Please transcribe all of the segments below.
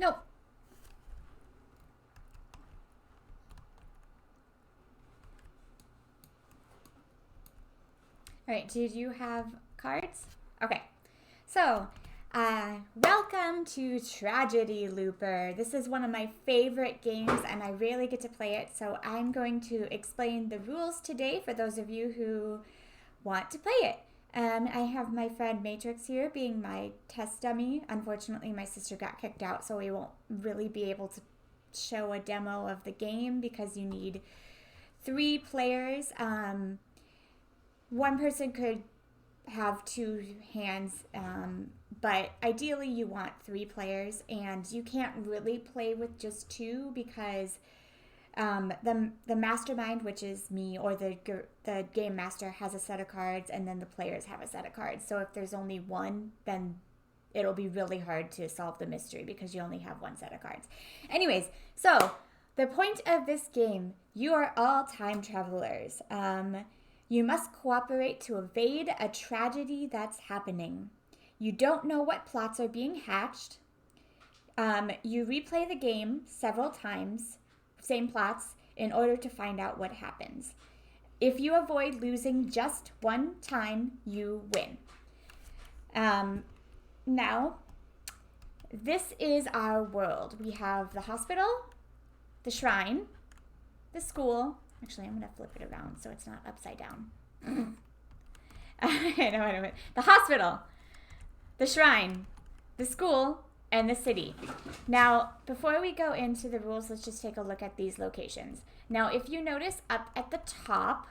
Nope. All right, did you have cards? Okay. So, welcome to Tragedy Looper. This is one of my favorite games and I rarely get to play it, so I'm going to explain the rules today for those of you who want to play it. I have my friend Matrix here being my test dummy. Unfortunately, my sister got kicked out, so we won't really be able to show a demo of the game because you need 3 players. One person could have 2 hands, but ideally you want 3 players, and you can't really play with just 2 because the mastermind, which is me, or the game master, has a set of cards, and then the players have a set of cards. So if there's only one, then it'll be really hard to solve the mystery because you only have 1 set of cards. Anyways, so the point of this game, you are all time travelers. You must cooperate to evade a tragedy that's happening. You don't know what plots are being hatched. You replay the game several times, same plots, in order to find out what happens. If you avoid losing just 1 time, you win. Now, this is our world. We have the hospital, the shrine, the school. Actually, I'm going to flip it around so it's not upside down. I know what I meant. The hospital, the shrine, the school, and the city. Now, before we go into the rules, let's just take a look at these locations. Now, if you notice up at the top,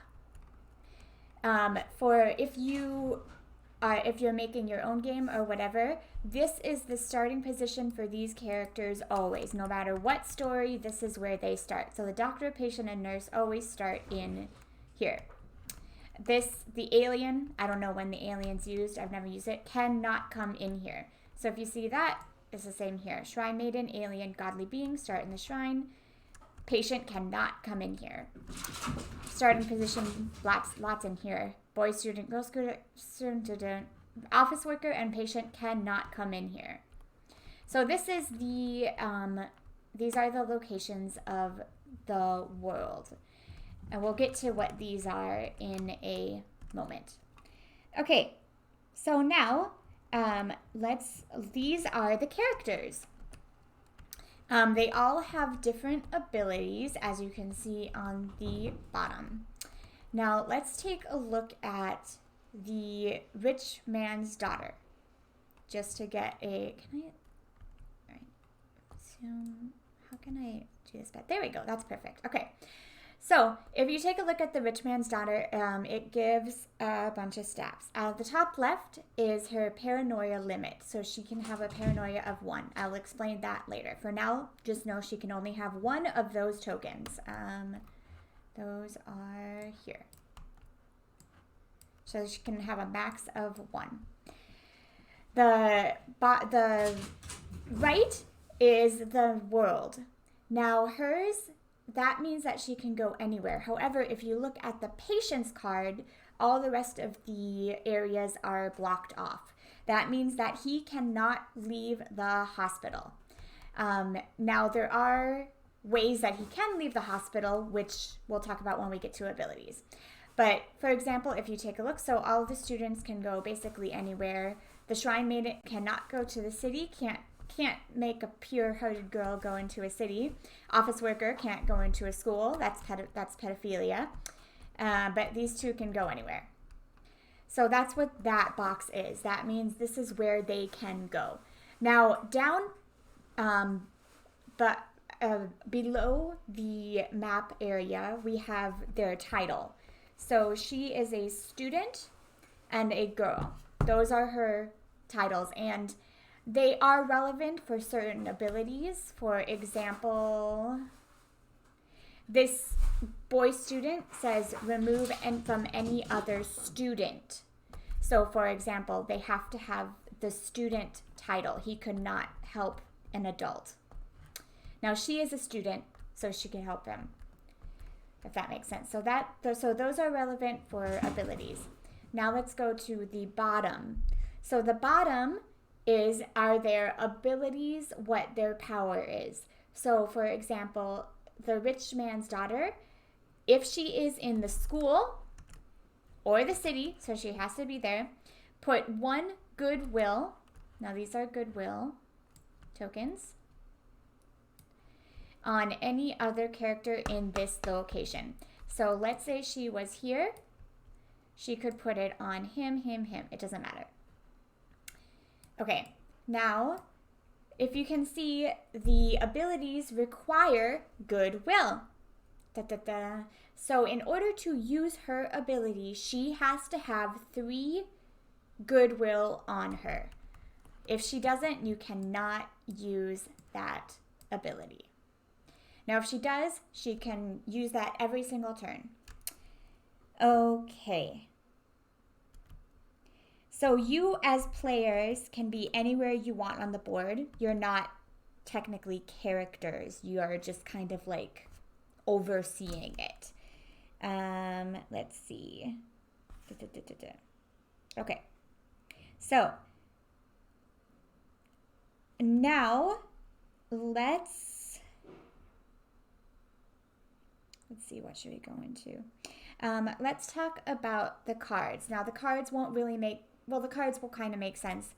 if you're making your own game or whatever, this is the starting position for these characters always. No matter what story, this is where they start. So the doctor, patient, and nurse always start in here. The alien, I don't know when the alien's used, I've never used it, cannot come in here. So if you see that, it's the same here. Shrine maiden, alien, godly being, start in the shrine. Patient cannot come in here. Starting position, lots in here. Boy student, girl student, office worker, and patient cannot come in here. So this is these are the locations of the world. And we'll get to what these are in a moment. Okay, so now these are the characters. They all have different abilities, as you can see on the bottom. Now, let's take a look at the rich man's daughter. Just to get all right, so how can I do this better? There we go, that's perfect. Okay, so if you take a look at the rich man's daughter, it gives a bunch of stats. At the top left is her paranoia limit, so she can have a paranoia of 1. I'll explain that later. For now, just know she can only have 1 of those tokens. Those are here. So she can have a max of 1. The right is the world. Now hers, that means that she can go anywhere. However, if you look at the patient's card, all the rest of the areas are blocked off. That means that he cannot leave the hospital. Now there are ways that he can leave the hospital, which we'll talk about when we get to abilities. But for example, if you take a look, so all the students can go basically anywhere. The shrine maiden cannot go to the city, can't make a pure-hearted girl go into a city. Office worker can't go into a school. That's pedophilia. But these 2 can go anywhere. So that's what that box is. That means this is where they can go. Now down, below the map area, we have their title. So she is a student and a girl. Those are her titles, and they are relevant for certain abilities. For example, this boy student says remove from any other student. So for example, they have to have the student title. He could not help an adult. Now she is a student, so she can help him, if that makes sense. So those are relevant for abilities. Now let's go to the bottom. So the bottom are their abilities what their power is. So, for example, the rich man's daughter, if she is in the school or the city, so she has to be there, put 1 goodwill. Now, these are goodwill tokens on any other character in this location. So let's say she was here. She could put it on him. It doesn't matter. Okay, now, if you can see, the abilities require goodwill. So in order to use her ability, she has to have 3 goodwill on her. If she doesn't, you cannot use that ability. Now, if she does, she can use that every single turn. Okay. So you as players can be anywhere you want on the board. You're not technically characters. You are just kind of like overseeing it. Let's see. Okay. So now let's see, what should we go into? Let's talk about the cards. Now, the cards won't really make, well, the cards will kind of make sense.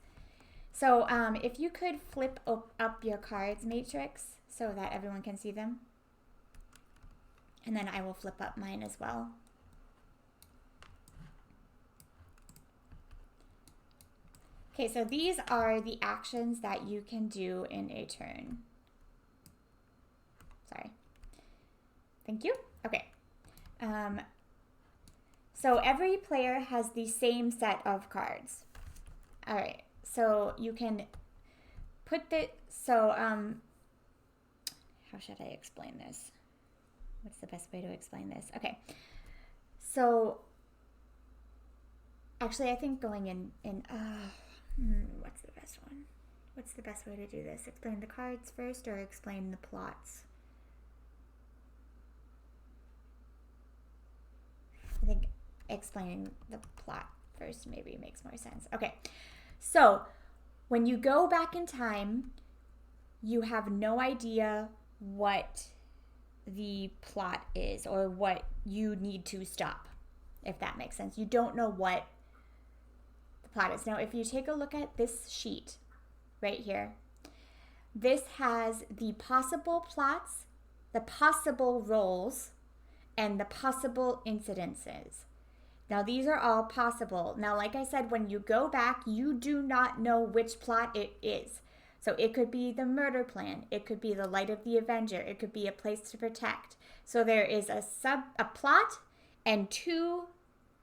So if you could flip up your cards matrix so that everyone can see them. And then I will flip up mine as well. Okay, so these are the actions that you can do in a turn. Sorry. Thank you. Okay. So every player has the same set of cards. All right. So you can put the, so how should I explain this? What's the best way to explain this? Okay. So actually, I think going in what's the best one? What's the best way to do this? Explain the cards first or explain the plots? I think explaining the plot first maybe makes more sense. Okay, so when you go back in time, you have no idea what the plot is or what you need to stop, if that makes sense. You don't know what the plot is. Now, if you take a look at this sheet right here, this has the possible plots, the possible roles, and the possible incidences. Now, these are all possible. Now, like I said, when you go back, you do not know which plot it is. So it could be the murder plan. It could be the light of the Avenger. It could be a place to protect. So there is a plot and 2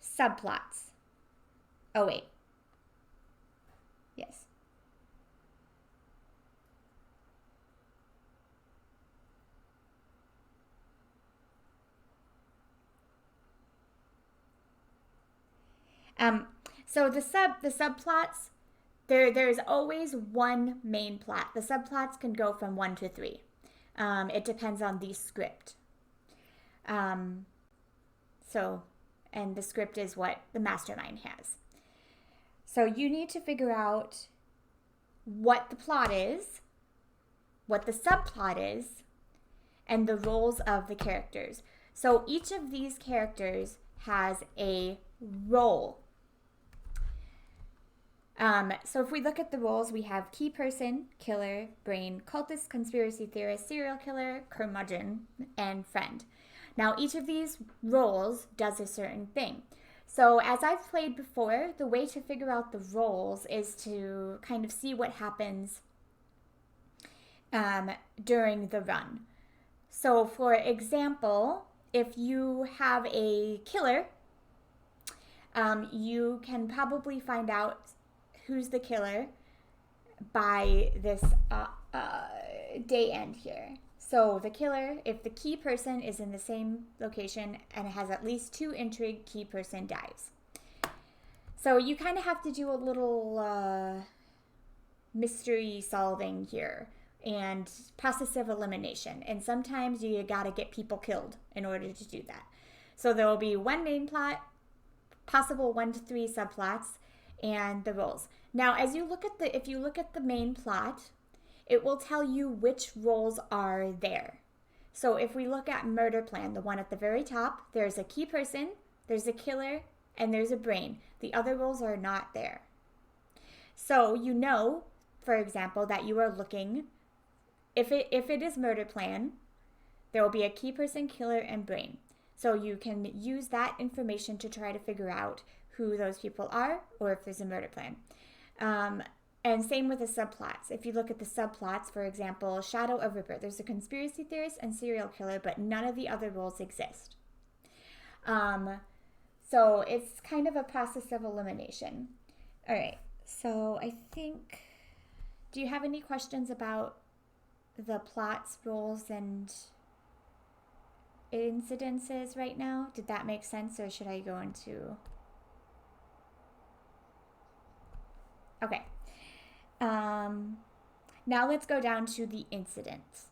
subplots. Oh, wait. Yes. So the subplots, there's always one main plot. The subplots can go from 1 to 3. It depends on the script. And the script is what the mastermind has. So you need to figure out what the plot is, what the subplot is, and the roles of the characters. So each of these characters has a role. So if we look at the roles, we have key person, killer, brain, cultist, conspiracy theorist, serial killer, curmudgeon, and friend. Now, each of these roles does a certain thing. So as I've played before, the way to figure out the roles is to kind of see what happens during the run. So for example, if you have a killer, you can probably find out who's the killer by this day end here. So the killer, if the key person is in the same location and has at least 2 intrigue, key person dies. So you kind of have to do a little mystery solving here and process of elimination. And sometimes you gotta get people killed in order to do that. So there will be one main plot, possible 1 to 3 subplots, and the roles. Now, as you look at if you look at the main plot, it will tell you which roles are there. So if we look at murder plan, the one at the very top, there's a key person, there's a killer, and there's a brain. The other roles are not there. So you know, for example, that you are looking, if it is murder plan, there will be a key person, killer, and brain. So you can use that information to try to figure out who those people are or if there's a murder plan. And same with the subplots. If you look at the subplots, for example, Shadow of Ripper, there's a conspiracy theorist and serial killer, but none of the other roles exist. So it's kind of a process of elimination. All right, so I think, do you have any questions about the plots, roles, and incidences right now? Did that make sense, or should I go into... Okay. Now let's go down to the incidents.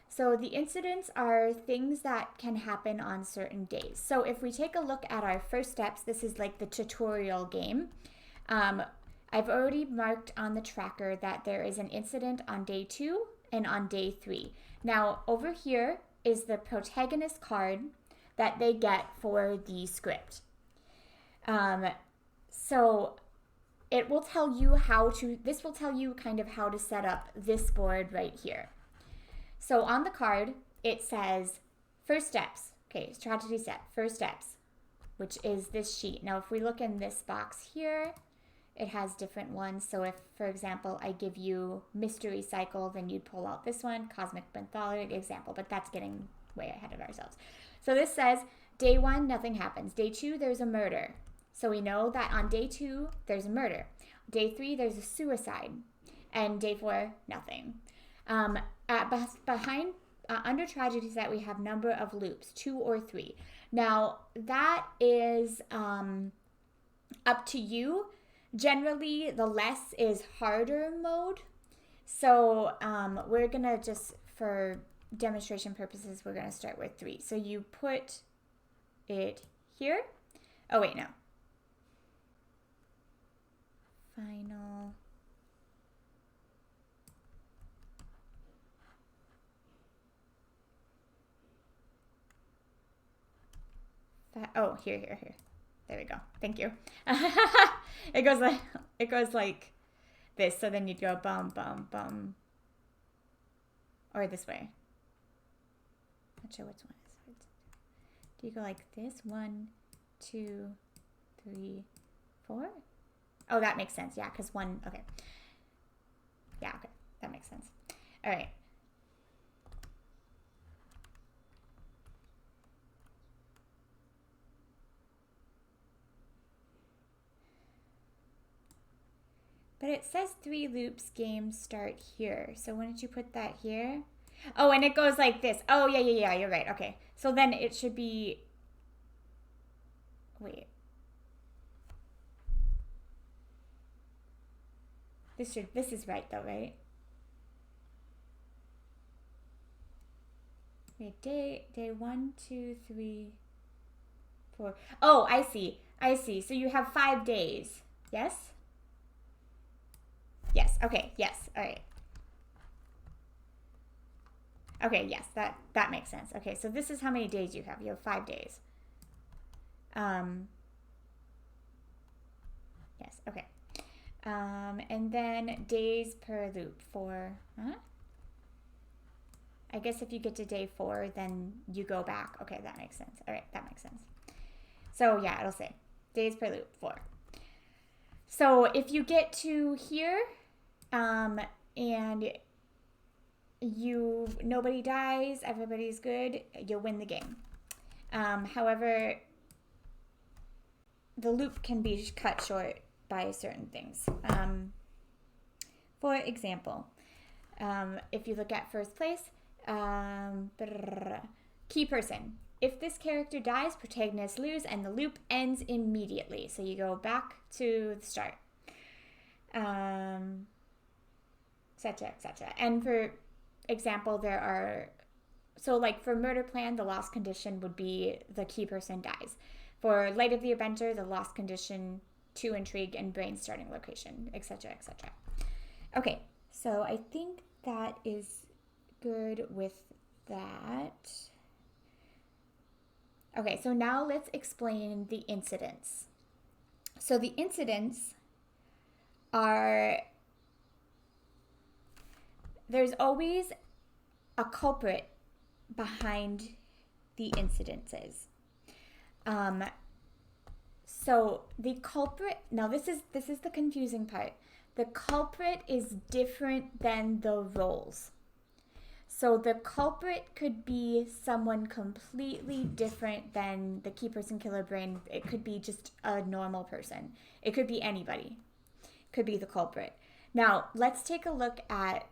So the incidents are things that can happen on certain days. So if we take a look at our first steps, this is like the tutorial game. I've already marked on the tracker that there is an incident on day 2 and on day 3. Now over here is the protagonist card that they get for the script. So it will tell you this will tell you kind of how to set up this board right here. So on the card, it says first steps. Okay, strategy set, first steps, which is this sheet. Now, if we look in this box here, it has different ones. So if, for example, I give you mystery cycle, then you'd pull out this one, cosmic mythology example, but that's getting way ahead of ourselves. So this says day 1, nothing happens. Day 2, there's a murder. So we know that on day 2, there's a murder. Day 3, there's a suicide. And day 4, nothing. Under tragedy set, we have number of loops, 2 or 3. Now, that is up to you. Generally, the less is harder mode. So we're going to just, for demonstration purposes, we're going to start with 3. So you put it here. Oh, wait, no. Final. Oh, here. There we go. Thank you. It goes like this. So then you'd go bum, bum, bum. Or this way. Not sure which one is. Do you go like this? 1, 2, 3, 4? Oh, that makes sense. Yeah, because 1, okay. Yeah, okay. That makes sense. All right. But it says 3 loops games start here. So why don't you put that here? Oh, and it goes like this. Oh, yeah, you're right. Okay. So then it should be... Wait. This is right though, right? Wait, day 1, 2, 3, 4. Oh, I see. So you have 5 days. Yes? Yes. Okay. Yes. All right. Okay. Yes. That makes sense. Okay. So this is how many days you have. You have 5 days. Yes. Okay. And then days per loop. 4. Huh? I guess if you get to day 4, then you go back. Okay. That makes sense. All right. That makes sense. So yeah, it'll say days per loop 4. So if you get to here, and nobody dies, everybody's good, you'll win the game. However, the loop can be cut short by certain things. For example, if you look at first place, key person. If this character dies, protagonists lose, and the loop ends immediately. So you go back to the start. Etc. And for example, there are... So like for murder plan, the lost condition would be the key person dies. For Light of the Avenger, the lost condition to intrigue and brain starting location, etc., etc. Okay, so I think that is good with that. Okay, so now let's explain the incidents. So the incidents are, there's always a culprit behind the incidences. So the culprit, now this is the confusing part. The culprit is different than the roles. So the culprit could be someone completely different than the key person killer brain. It could be just a normal person. It could be anybody. It could be the culprit. Now, let's take a look at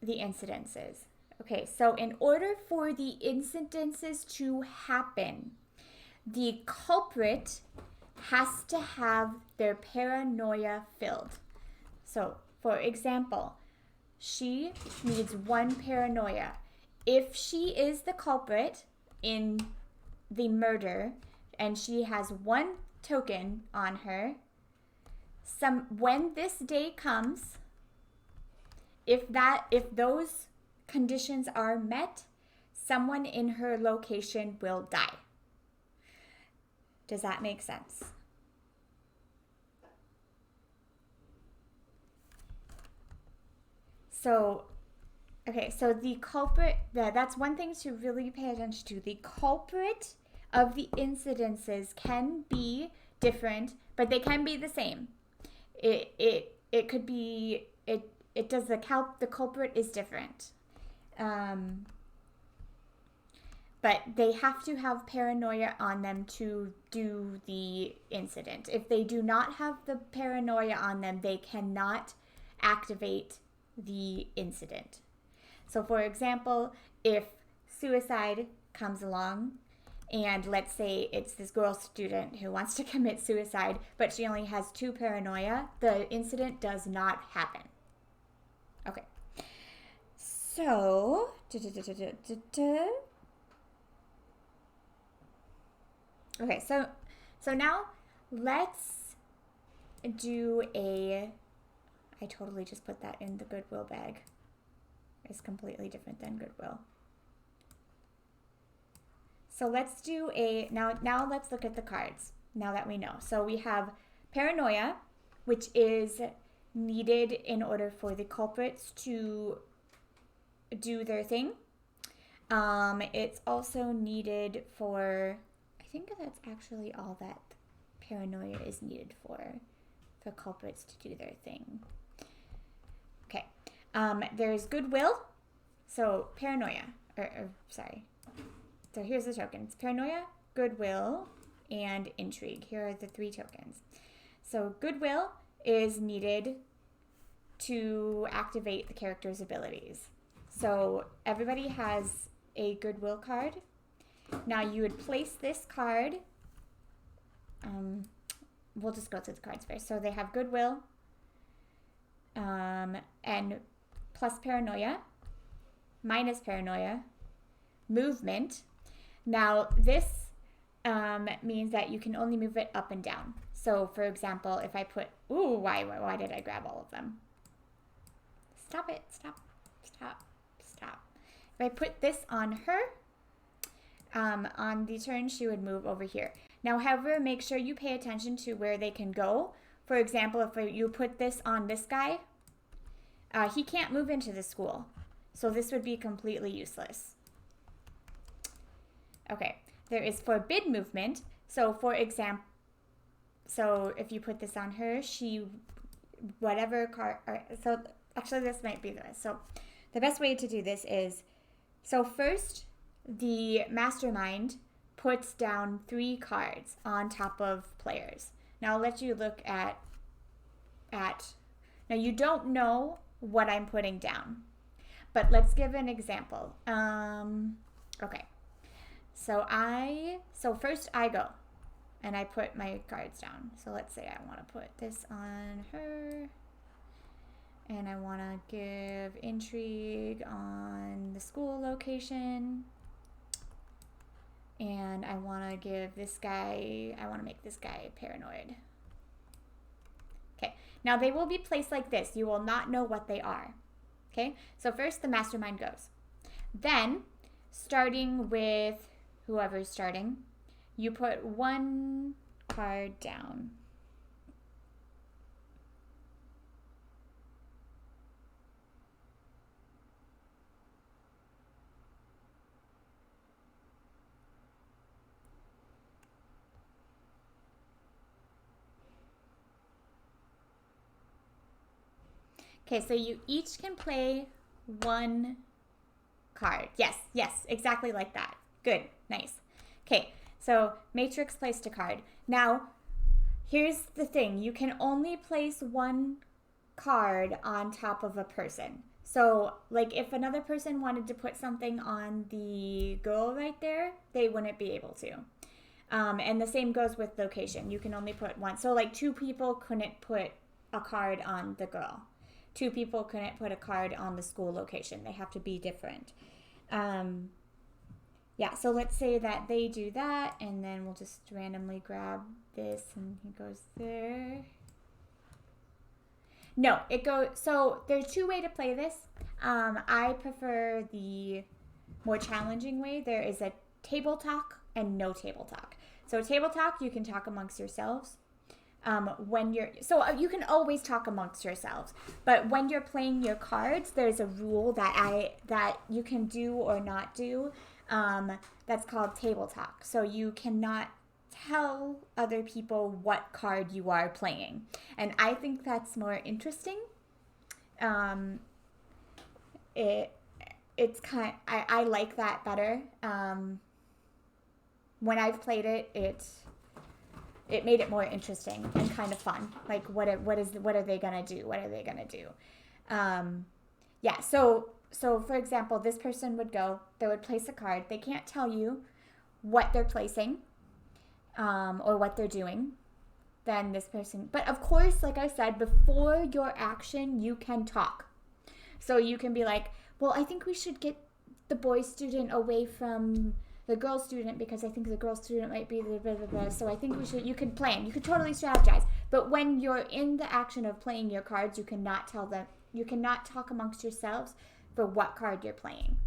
the incidences. Okay, so in order for the incidences to happen, the culprit has to have their paranoia filled. So, for example, she needs 1 paranoia. If she is the culprit in the murder and she has 1 token on her, when this day comes, if those conditions are met, someone in her location will die. Does that make sense? So, okay, so the culprit, that's one thing to really pay attention to. The culprit of the incidences can be different, but they can be the same. It could be, it does the culprit is different. But they have to have paranoia on them to do the incident. If they do not have the paranoia on them, they cannot activate the incident. So for example, if suicide comes along, and let's say it's this girl student who wants to commit suicide, but she only has 2 paranoia, the incident does not happen. Okay. So, okay, so now let's do I totally just put that in the Goodwill bag. It's completely different than Goodwill. So let's do now let's look at the cards, now that we know. So we have paranoia, which is needed in order for the culprits to do their thing. It's also needed for, I think that's actually all that paranoia is needed for culprits to do their thing. Okay. There's goodwill. So paranoia, sorry. So here's the tokens: paranoia, goodwill, and intrigue. Here are the 3 tokens. So goodwill is needed to activate the character's abilities. So everybody has a goodwill card. Now you would place this card. We'll just go through the cards first. So they have goodwill, and plus paranoia, minus paranoia, movement. Now this means that you can only move it up and down. So for example, if I put, why did I grab all of them? Stop it, stop. If I put this on her, on the turn, she would move over here. Now, however, make sure you pay attention to where they can go. For example, if you put this on this guy, he can't move into the school. So this would be completely useless. Okay, there is forbid movement. So for example, so if you put this on her, whatever card, so actually this might be the best. So the best way to do this is, so first, the mastermind puts down 3 cards on top of players. Now I'll let you look at now you don't know what I'm putting down, but let's give an example. Okay, so first I go and I put my cards down. So let's say I want to put this on her, and I want to give intrigue on the school location. And I want to give this guy, I want to make this guy paranoid. Okay, now they will be placed like this. You will not know what they are. Okay, so first the mastermind goes. Then, starting with whoever's starting, you put one card down. Okay, so you each can play one card. Yes, exactly like that. Good, nice. Okay, so Matrix placed a card. Now, here's the thing. You can only place one card on top of a person. So, like, if another person wanted to put something on the girl right there, they wouldn't be able to. And the same goes with location. You can only put one. So, like, 2 people couldn't put a card on the girl. 2 people couldn't put a card on the school location. They have to be different. Yeah, so let's say that they do that, and then we'll just randomly grab this, and he goes there. No, it goes, so there's 2 ways to play this. I prefer the more challenging way. There is a table talk and no table talk. So table talk, you can talk amongst yourselves. You can always talk amongst yourselves, but when you're playing your cards, there's a rule that you can do or not do. That's called table talk. So you cannot tell other people what card you are playing, and I think that's more interesting. I like that better. When I've played it made it more interesting and kind of fun. Like, what are they gonna do? What are they gonna do? Yeah. So for example, this person would go. They would place a card. They can't tell you what they're placing, or what they're doing. Then this person. But of course, like I said, before your action, you can talk. So you can be like, well, I think we should get the boy student away from the girl student because I think the girl student might be the blah, blah, blah. So I think you could plan. You could totally strategize. But when you're in the action of playing your cards, you cannot talk amongst yourselves for what card you're playing.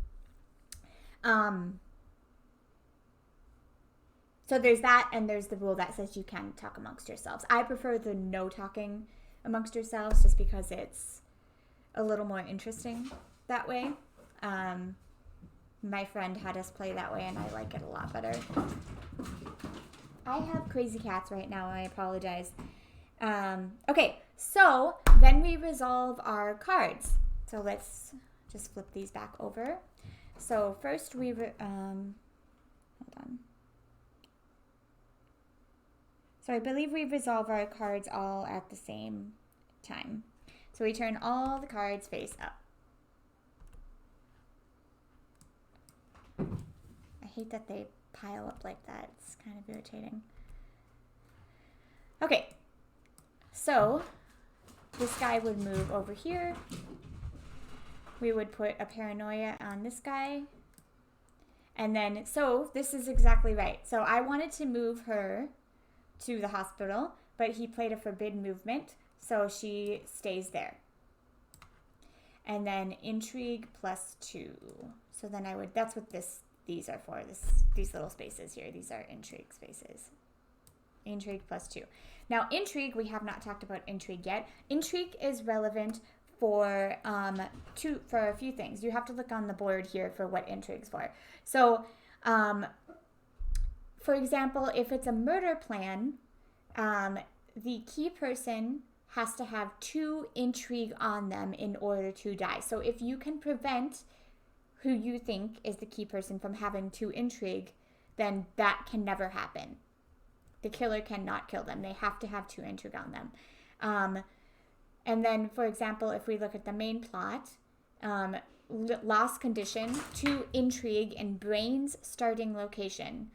So there's that, and there's the rule that says you can talk amongst yourselves. I prefer the no talking amongst yourselves just because it's a little more interesting that way. My friend had us play that way, and I like it a lot better. I have crazy cats right now. I apologize. Okay, so then we resolve our cards. So let's just flip these back over. So first hold on. So I believe we resolve our cards all at the same time. So we turn all the cards face up. I hate that they pile up like that. It's kind of irritating. Okay, so this guy would move over here. We would put a paranoia on this guy. And then, so this is exactly right. So I wanted to move her to the hospital, but he played a forbidden movement, so she stays there. And then intrigue +2. So then that's what these are for. These little spaces here. These are intrigue spaces. Intrigue +2. Now intrigue, we have not talked about intrigue yet. Intrigue is relevant for a few things. You have to look on the board here for what intrigue's for. So for example, if it's a murder plan, the key person has to have 2 intrigue on them in order to die. So if you can prevent who you think is the key person from having 2 intrigue, then that can never happen. The killer cannot kill them. They have to have 2 intrigue on them. And then, for example, if we look at the main plot, lost condition, 2 intrigue in brain's starting location.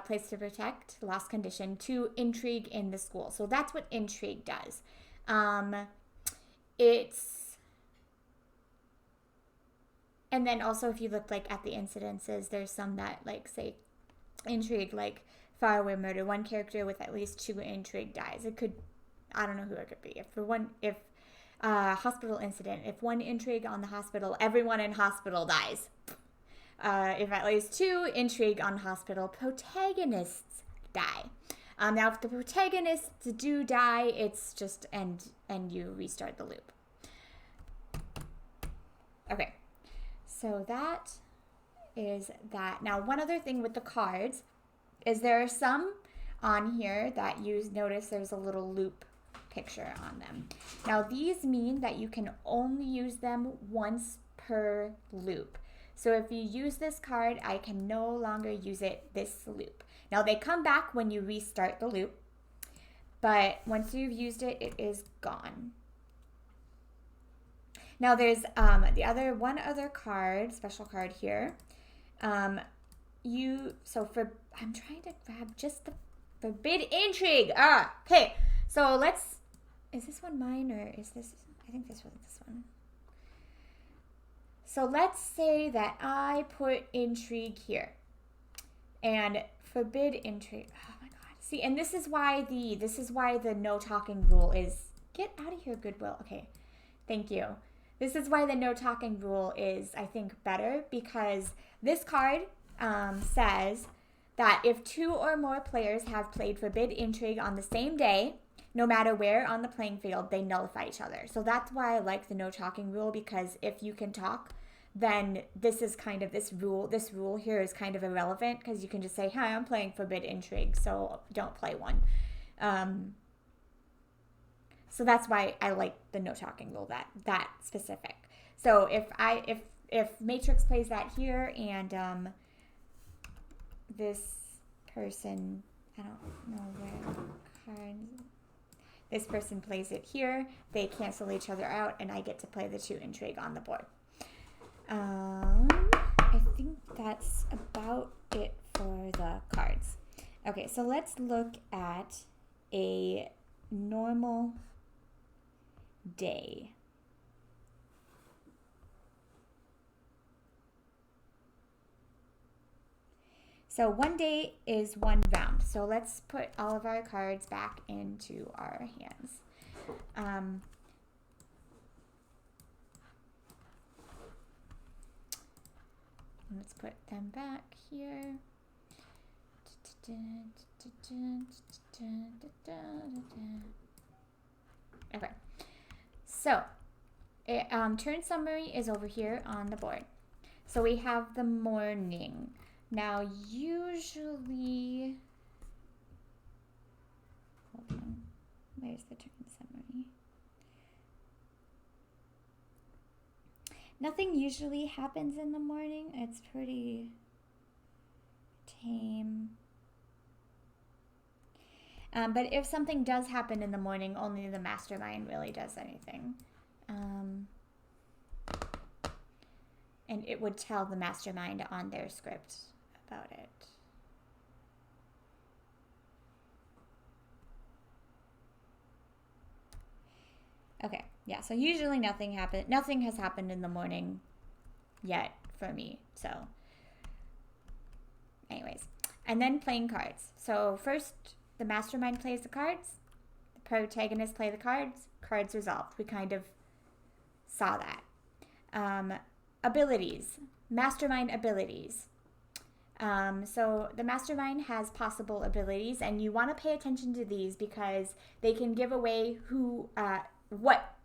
Place to protect, lost condition, 2 intrigue in the school. So that's what intrigue does. And then also if you look like at the incidences, there's some that like say intrigue, like faraway murder, 1 character with at least 2 intrigue dies. It could I don't know who it could be. If hospital incident, if one intrigue on the hospital, everyone in hospital dies. If at least 2 intrigue on hospital protagonists die. Now, if the protagonists do die, it's just and you restart the loop. Okay, so that is that. Now, one other thing with the cards is there are some on here that you notice there's a little loop picture on them. Now, these mean that you can only use them once per loop. So if you use this card, I can no longer use it this loop. Now, they come back when you restart the loop, but once you've used it, it is gone. Now, there's one other card, special card here. I'm trying to grab just the Forbid Intrigue. Okay. So is this one mine or is this, I think this was this one. So let's say that I put Intrigue here and Forbid Intrigue. Oh my God. See, and this is why the no talking rule is, get out of here, Goodwill. Okay. Thank you. This is why the no talking rule is, I think, better, because this card says that if 2 or more players have played Forbid Intrigue on the same day, no matter where on the playing field, they nullify each other. So that's why I like the no talking rule, because if you can talk, then this rule here is kind of irrelevant, because you can just say, hi, I'm playing Forbid Intrigue, so don't play one. So that's why I like the no talking rule, that specific. So if Matrix plays that here and this person, I don't know where cards, this person plays it here, they cancel each other out, and I get to play the 2 Intrigue on the board. I think that's about it for the cards. Okay, so let's look at a normal day. So one day is one round. So let's put all of our cards back into our hands. Let's put them back here. Okay. So, turn summary is over here on the board. So we have the morning. Now, usually, hold on, where's the turn summary? Nothing usually happens in the morning. It's pretty tame. But if something does happen in the morning, only the mastermind really does anything. And it would tell the mastermind on their script about it. Okay, yeah, so usually nothing has happened in the morning yet for me, so anyways. And then playing cards. So first, the mastermind plays the cards, the protagonists play the cards, cards resolved. We kind of saw that. Abilities, mastermind abilities. So the mastermind has possible abilities, and you want to pay attention to these because they can give away what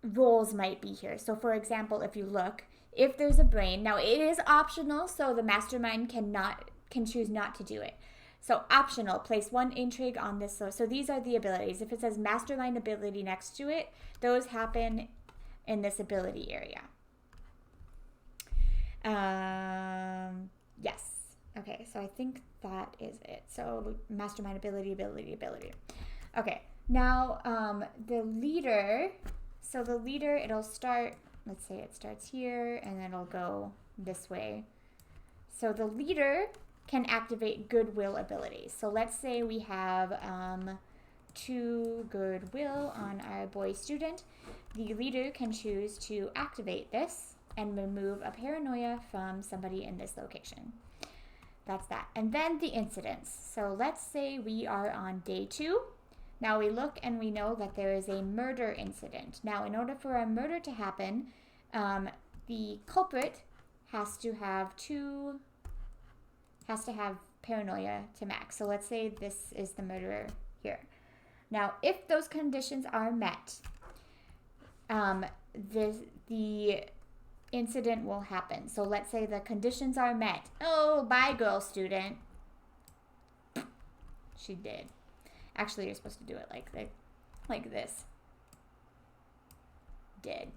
roles might be here. So for example, if you look, if there's a brain, now it is optional, so the mastermind can choose not to do it. So optional, place 1 intrigue on this. So these are the abilities. If it says mastermind ability next to it, those happen in this ability area. Yes. Okay, so I think that is it. So mastermind ability. Okay, now the leader. So the leader, it'll start, let's say it starts here and then it'll go this way. So the leader can activate goodwill abilities. So let's say we have 2 goodwill on our boy student. The leader can choose to activate this and remove a paranoia from somebody in this location. that's that. And then the incidents. So let's say we are on day 2. Now we look and we know that there is a murder incident. Now, in order for a murder to happen, the culprit has to have paranoia to max. So let's say this is the murderer here. Now, if those conditions are met, the incident will happen. So let's say the conditions are met. Oh, bye, girl student. She did. Actually, you're supposed to do it like this. Did.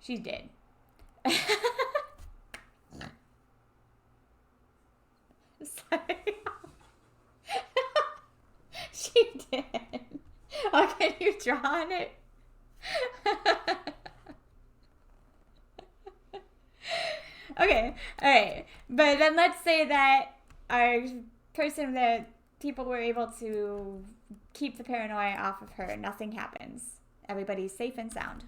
She did. Sorry. She did. Oh, can you draw on it? Okay, alright. But then let's say that our person, that people were able to keep the paranoia off of her. Nothing happens. Everybody's safe and sound.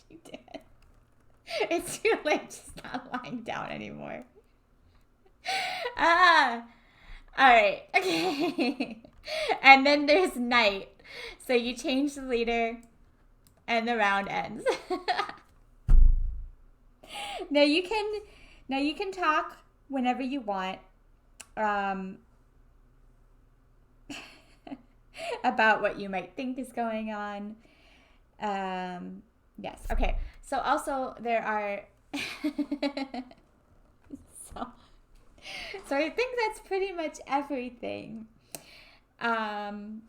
She did. It's too late. She's not lying down anymore. Alright, okay. And then there's night. So you change the leader and the round ends. Now you can talk whenever you want about what you might think is going on. Yes, okay. So also there are so I think that's pretty much everything. So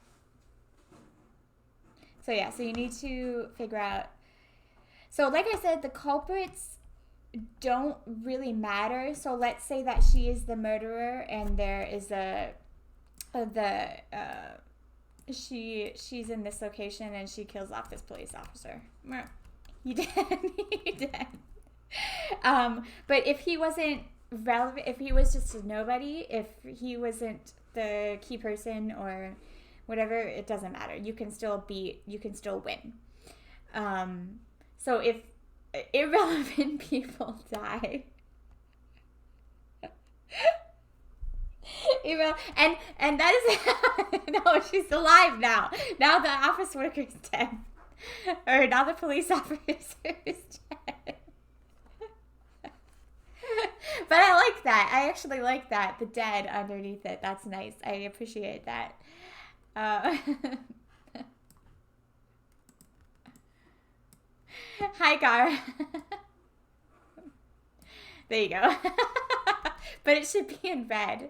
yeah, so you need to figure out. So like I said, the culprits don't really matter. So let's say that she is the murderer and there is she's in this location and she kills off this police officer. You did. You did. But if he wasn't relevant, if he was just a nobody, if he wasn't the key person or whatever, it doesn't matter. You can still win. So if irrelevant people die, and that is no, she's alive now. Now the office worker is dead, or now the police officer is dead. But I like that. I actually like that. The dead underneath it. That's nice. I appreciate that. Hi, Gar. There you go. But it should be in red.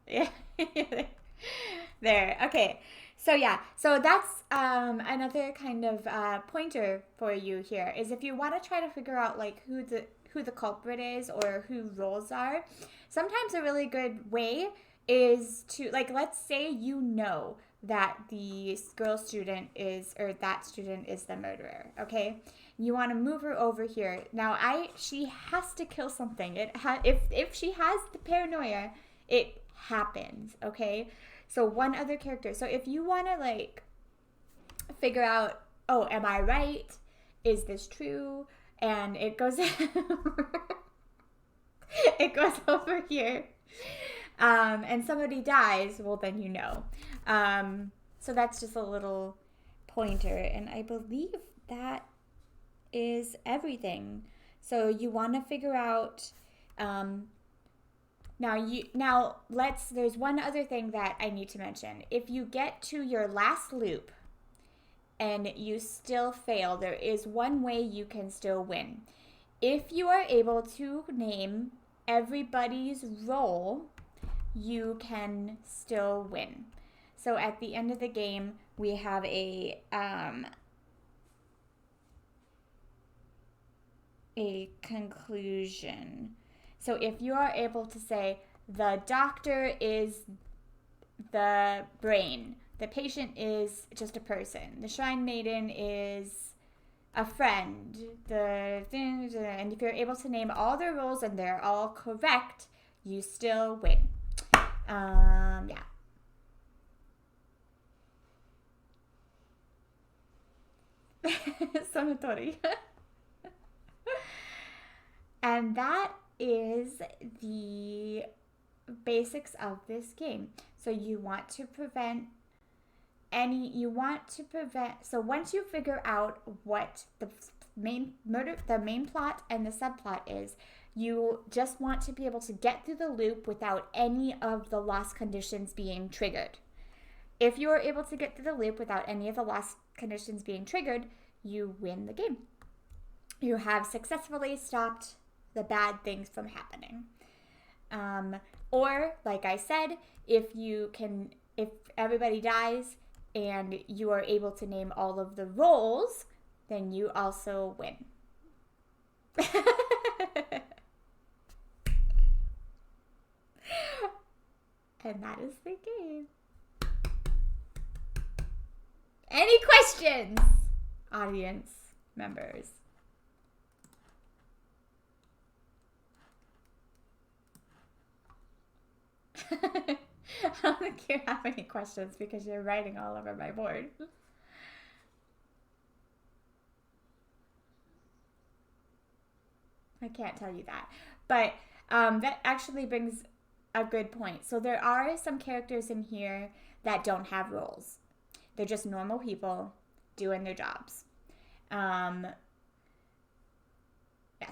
Yeah. There. Okay. So yeah. So that's another kind of pointer for you here is if you want to try to figure out like who the culprit is or who roles are. Sometimes a really good way is to, like, let's say you know that the girl student is, or that student is the murderer, okay? You want to move her over here. Now, she has to kill something. If she has the paranoia, it happens, okay? So one other character. So if you want to, like, figure out, oh, am I right? Is this true? And it goes it goes over here. And somebody dies, well, then you know. So that's just a little pointer. And I believe that is everything. So you want to figure out, there's one other thing that I need to mention. If you get to your last loop and you still fail, there is one way you can still win. If you are able to name everybody's role, you can still win. So at the end of the game, we have a conclusion. So if you are able to say the doctor is the brain, the patient is just a person, the shrine maiden is a friend, and if you're able to name all their roles and they're all correct, you still win. Yeah. Sonotori. And that is the basics of this game. So you want to prevent so once you figure out what the main plot and the subplot is, you just want to be able to get through the loop without any of the lost conditions being triggered. If you are able to get through the loop without any of the lost conditions being triggered, you win the game. You have successfully stopped the bad things from happening. Or, like I said, if everybody dies and you are able to name all of the roles, then you also win. And that is the game. Any questions, audience members? I don't think you have any questions because you're writing all over my board. I can't tell you that. But that actually brings a good point. So there are some characters in here that don't have roles. They're just normal people doing their jobs. Yeah,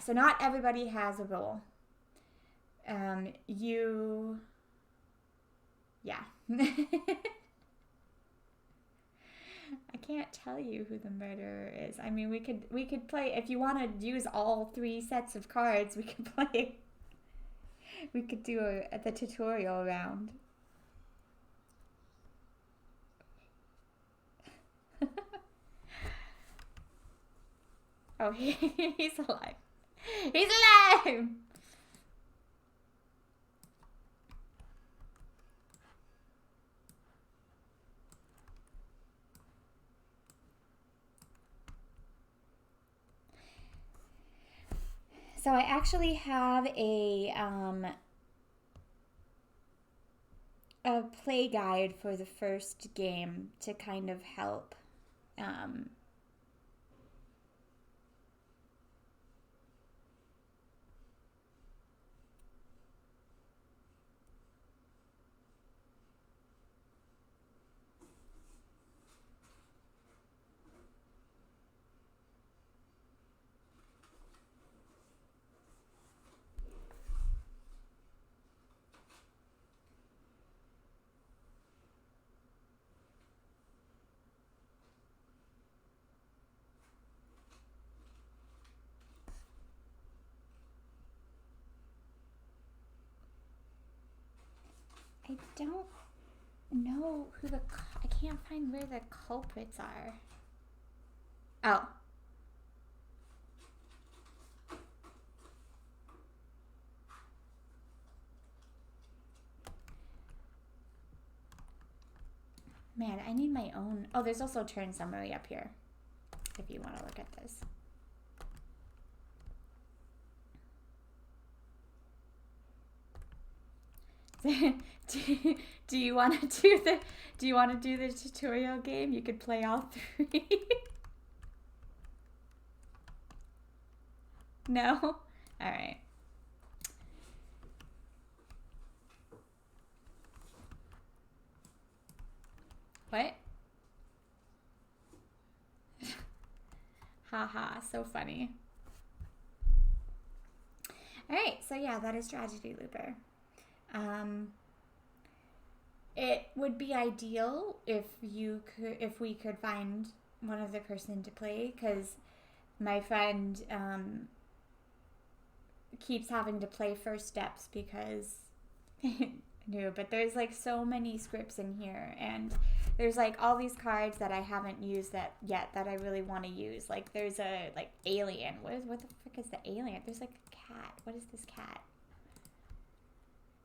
so not everybody has a role. Yeah. I can't tell you who the murderer is. I mean, we could play, if you want to use all 3 sets of cards, we could play. We could do the tutorial round. Oh, he's alive. He's alive! So I actually have a play guide for the first game to kind of help. I don't know I can't find where the culprits are. Oh. Man, I need my own. Oh, there's also a turn summary up here if you want to look at this. Do you want to do the tutorial game? You could play all 3. No? All right. What? Haha, so funny. All right, so yeah, that is Tragedy Looper. It would be ideal if we could find one other person to play, because my friend keeps having to play First Steps because no, but there's like so many scripts in here, and there's like all these cards that I haven't used yet that I really want to use. Like there's a alien. What the frick is the alien? There's like a cat. What is this cat?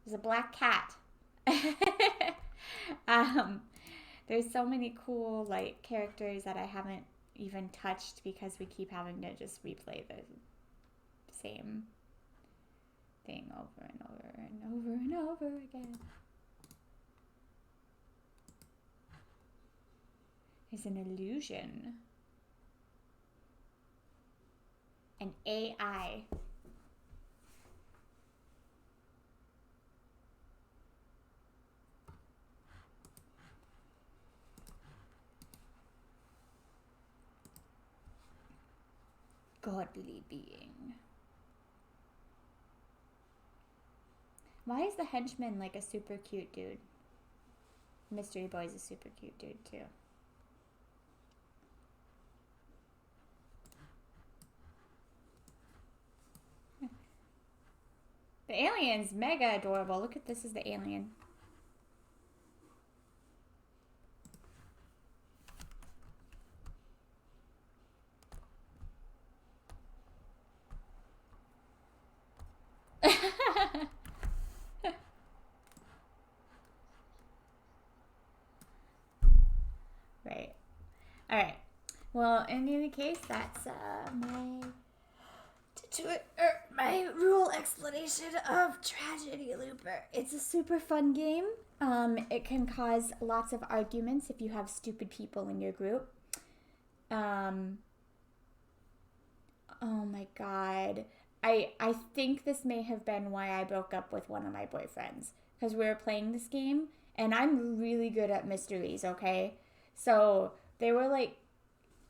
There's a black cat. There's so many cool characters that I haven't even touched because we keep having to just replay the same thing over and over and over and over again. There's an illusion. An AI. godly being. Why is the henchman like a super cute dude? Mystery Boy's a super cute dude too. The alien's mega adorable. Look at this is the alien. Right. All right. Well, in any case, that's my rule explanation of Tragedy Looper. It's a super fun game. It can cause lots of arguments if you have stupid people in your group. Oh my god. I think this may have been why I broke up with one of my boyfriends. Because we were playing this game, and I'm really good at mysteries, okay? So they were like,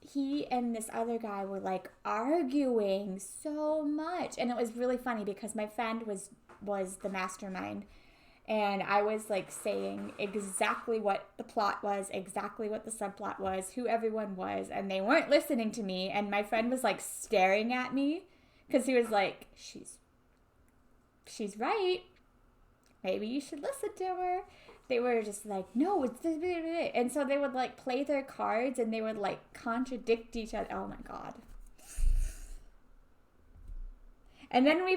he and this other guy were like arguing so much. And it was really funny because my friend was the mastermind. And I was like saying exactly what the plot was, exactly what the subplot was, who everyone was. And they weren't listening to me. And my friend was like staring at me because he was like, she's right. Maybe you should listen to her. They were just like, no, it's this. And so they would like play their cards and they would like contradict each other. Oh my god. And then we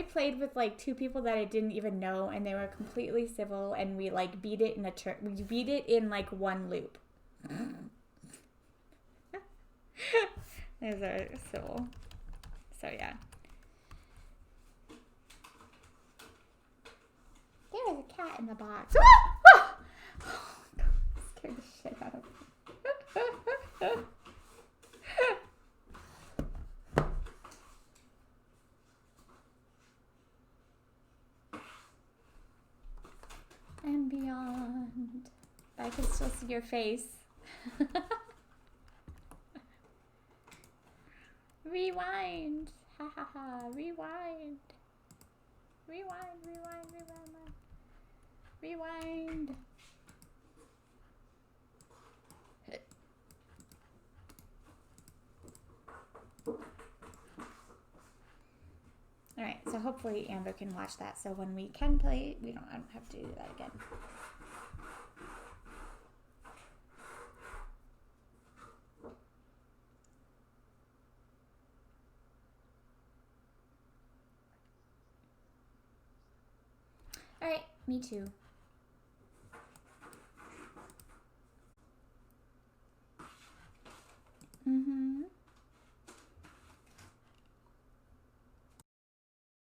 played with like two people that I didn't even know, and they were completely civil, and we like beat it in like one loop. Those are civil. So yeah. There was a cat in the box. Oh, God, scared the shit out of me. And beyond. I can still see your face. Rewind. Ha ha ha. Rewind. Rewind, rewind, rewind. Rewind. Alright, so hopefully Amber can watch that, so when we can play, I don't have to do that again. Alright, me too. Mm-hmm.